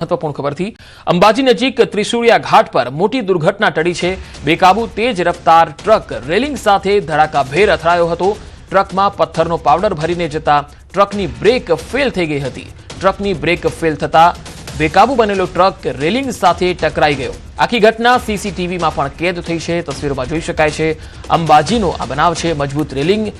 महत्वपूर्ण खबर थी। अंबाजी नजीक त्रिशूलिया घाट पर मोटी दुर्घटना टળી છે। બેકાબુ તેજ રફતાર ટ્રક રેલિંગ સાથે ધડાકાભેર અથડાયો હતો। ટ્રકમાં પથ્થરનો પાવડર ભરીને જતા ટ્રકની બ્રેક ફેલ થઈ ગઈ હતી। ટ્રકની બ્રેક ફેલ થતા બેકાબુ બનેલો ટ્રક રેલિંગ સાથે ટકરાઈ ગયો। આખી ઘટના સીસીટીવીમાં પણ કેદ થઈ છે। તસવીરોમાં જોઈ શકાય છે અંબાજીનો આ બનાવ છે। મજબૂત રેલિંગ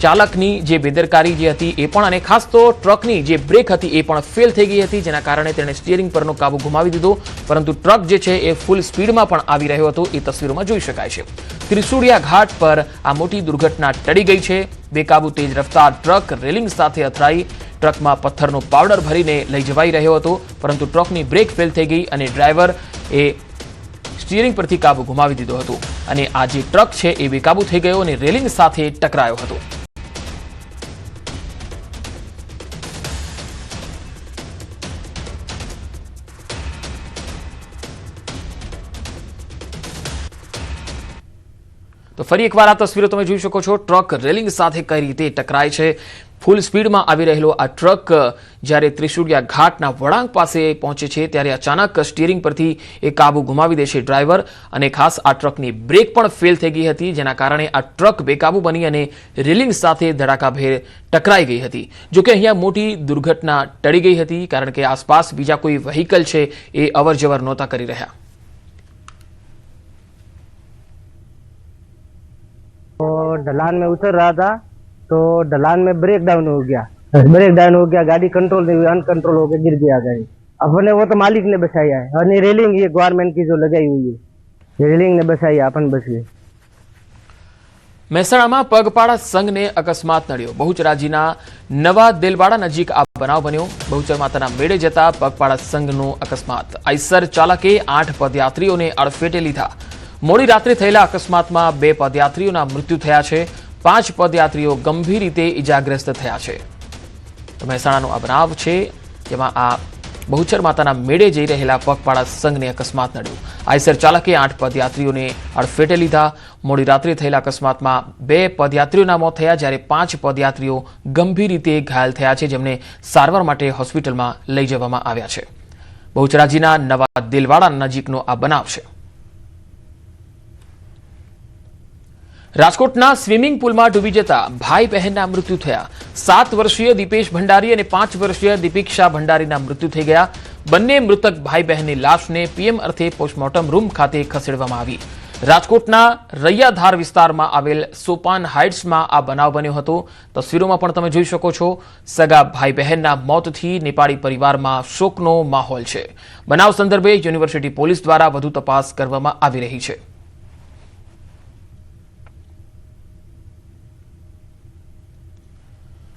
ચાલકની જે બેદરકારી જે હતી એ પણ અને ખાસ તો ટ્રકની જે બ્રેક હતી એ પણ ફેલ થઈ ગઈ હતી, જેના કારણે તેણે સ્ટીયરિંગ પરનો કાબુ ગુમાવી દીધો। પરંતુ ટ્રક જે છે એ ફૂલ સ્પીડમાં પણ આવી રહ્યો હતો, એ તસવીરોમાં જોઈ શકાય છે। ત્રિશુળિયા ઘાટ પર આ મોટી દુર્ઘટના ટળી ગઈ છે। બેકાબુ તેજ રફતાર ટ્રક રેલિંગ સાથે અથડાઈ ટ્રકમાં પથ્થરનો પાવડર ભરીને લઈ જવાઈ રહ્યો હતો, પરંતુ ટ્રકની બ્રેક ફેલ થઈ ગઈ અને ડ્રાઈવર એ સ્ટીયરિંગ પરથી કાબુ ગુમાવી દીધો હતો અને આ જે ટ્રક છે એ બેકાબુ થઈ ગયો અને રેલિંગ સાથે ટકરાયો હતો। तो फरी एक बार आ तस्वीरों તમે જોઈ શકો છો। ટ્રક રેલિંગ સાથે કઈ રીતે ટકરાય છે। ફૂલ સ્પીડમાં આવી રહેલો આ ટ્રક જ્યારે ત્રિશુળિયા ઘાટના વળાંક પાસે પહોંચે છે ત્યારે અચાનક સ્ટીયરિંગ પરથી એ કાબુ ગુમાવી દે છે ડ્રાઈવર, અને ખાસ આ ટ્રકની બ્રેક પણ ફેલ થઈ ગઈ હતી, જેના કારણે આ ટ્રક બેકાબુ બની અને રેલિંગ સાથે ધડાકાભેર ટકરાઈ ગઈ હતી। જો કે અહીંયા મોટી દુર્ઘટના ટળી ગઈ હતી, કારણ કે આસપાસ બીજા કોઈ વ્હીકલ છે એ અવરજવર નહોતા કરી રહ્યા। तो ढलान में उतर रहा था तो ढलान में ब्रेक डाउन हो गया। गाड़ी कंट्रोल नहीं हुई, अनकंट्रोल होकर गिर गया गाड़ी। अपने वो तो मालिक ने बचाया है, और रेलिंग ये गवर्नमेंट की जो लगाई हुई है रेलिंग ने बचाई, अपन बच गए। મહેસાણામાં પગપાળા સંઘને અકસ્માત નડ્યો। બહુચરાજીના નવા દેલવાડા નજીક આ બનાવ બન્યો। બહુચર માતાના મેળે જતા પગપાળા સંઘનો અકસ્માત। આઈસર ચાલકે 8 પદયાત્રીઓને અડફેટે લીધા। મોડી રાત્રે થયેલા અકસ્માતમાં 2 પદયાત્રીઓના મૃત્યુ થયા છે, 5 પદયાત્રીઓ ગંભીર રીતે ઇજાગ્રસ્ત થયા છે। મહેસાણાનો આ બનાવ છે, જેમાં આ બહુચર માતાના મેળે જઈ રહેલા પગપાળા સંઘને અકસ્માત નડ્યો। આઈસર ચાલકે 8 પદયાત્રીઓને અડફેટે લીધા। મોડી રાત્રે થયેલા અકસ્માતમાં 2 પદયાત્રીઓના મોત થયા, જ્યારે 5 પદયાત્રીઓ ગંભીર રીતે ઘાયલ થયા છે, જેમને સારવાર માટે હોસ્પિટલમાં લઈ જવામાં આવ્યા છે। બહુચરાજીના નવા દેલવાડા નજીકનો આ બનાવ છે। રાજકોટના સ્વિમિંગ પુલમાં ડૂબી જતા ભાઈ બહેનના મૃત્યુ થયા। 7 વર્ષીય દીપેશ ભંડારી અને 5 વર્ષીય દીપિક્ષા ભંડારીના મૃત્યુ થઈ ગયા। બંને મૃતક ભાઈ બહેનની લાશને પીએમ અર્થે પોસ્ટમોર્ટમ રૂમ ખાતે ખસેડવામાં આવી। રાજકોટના રૈયાધાર વિસ્તારમાં આવેલ સોપાન હાઇટ્સમાં આ બનાવ બન્યો હતો। તસવીરોમાં પણ તમે જોઈ શકો છો। સગા ભાઈ બહેનના મોતથી નેપાળી પરિવારમાં શોકનો માહોલ છે। બનાવ સંદર્ભે યુનિવર્સિટી પોલીસ દ્વારા વધુ તપાસ કરવામાં આવી રહી છે।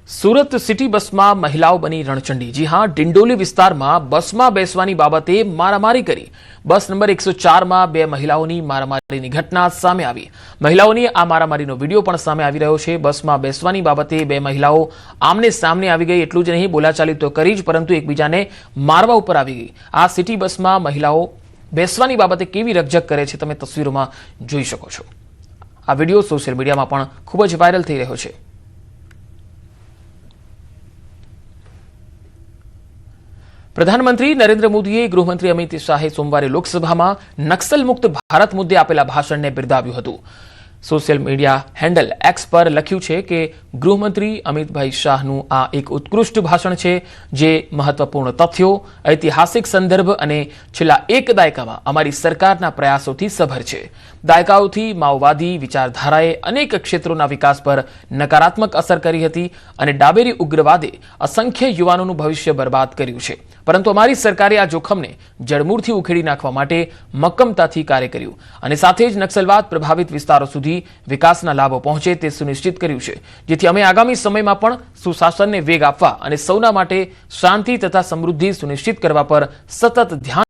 सूरत सिटी बस में महिलाओं बनी रणचंडी। जी हां, डिंडोली विस्तार में बस में बेसवानी बाबते मारामारी करी। बस नंबर 104 में 2 महिलाओं मारामारी घटना सामे आई। महिलाओं आ मारामारी वीडियो पण सामे आवी रह्यो छे। बस में बेसवानी बाबते 2 महिलाओं आमने सामने आवी गई। एटलुं ज नहीं, बोलाचाली तो करी ज, परंतु एकबीजाने मारवा उपर आवी गई। आ सिटी बस में महिलाओं बेसवानी बाबते केवी रकझक करे छे, तमे तस्वीरों में जोई शको छो। आ विडियो सोशियल मीडिया में पण खूब ज वायरल थई रह्यो छे। प्रधानमंत्री नरेंद्र मोदीए गृहमंत्री अमित शाहे सोमवारे लोकसभाમાં નક્સલ મુક્ત ભારત મુદ્દે આપેલા ભાષણને બિરદાવ્યું હતું। સોશિયલ મીડિયા હેન્ડલ એક્સ પર લખ્યું છે કે ગૃહમંત્રી અમિતભાઈ શાહનું આ એક ઉત્કૃષ્ટ ભાષણ છે, જે મહત્વપૂર્ણ તથ્યો, ઐતિહાસિક સંદર્ભ અને છેલ્લા 1 દાયકામાં અમારી સરકારના પ્રયાસોથી સભર છે। દાયકાઓથી માઓવાદી વિચારધારાએ અનેક ક્ષેત્રોના વિકાસ પર નકારાત્મક અસર કરી હતી અને ડાબેરી ઉગ્રવાદે અસંખ્ય યુવાનોનું ભવિષ્ય બરબાદ કર્યું છે, પરંતુ અમારી સરકારે આ જોખમને જડમૂળથી ઉખેડી નાખવા માટે મક્કમતાથી કાર્ય કર્યું અને સાથે જ નક્સલવાદ પ્રભાવિત વિસ્તારો સુધી વિકાસના લાભો પહોંચે તે સુનિશ્ચિત કર્યું છે, જેથી અમે આગામી સમયમાં પણ સુશાસનને વેગ આપવા અને સૌના માટે શાંતિ તથા સમૃદ્ધિ સુનિશ્ચિત કરવા પર સતત ધ્યાન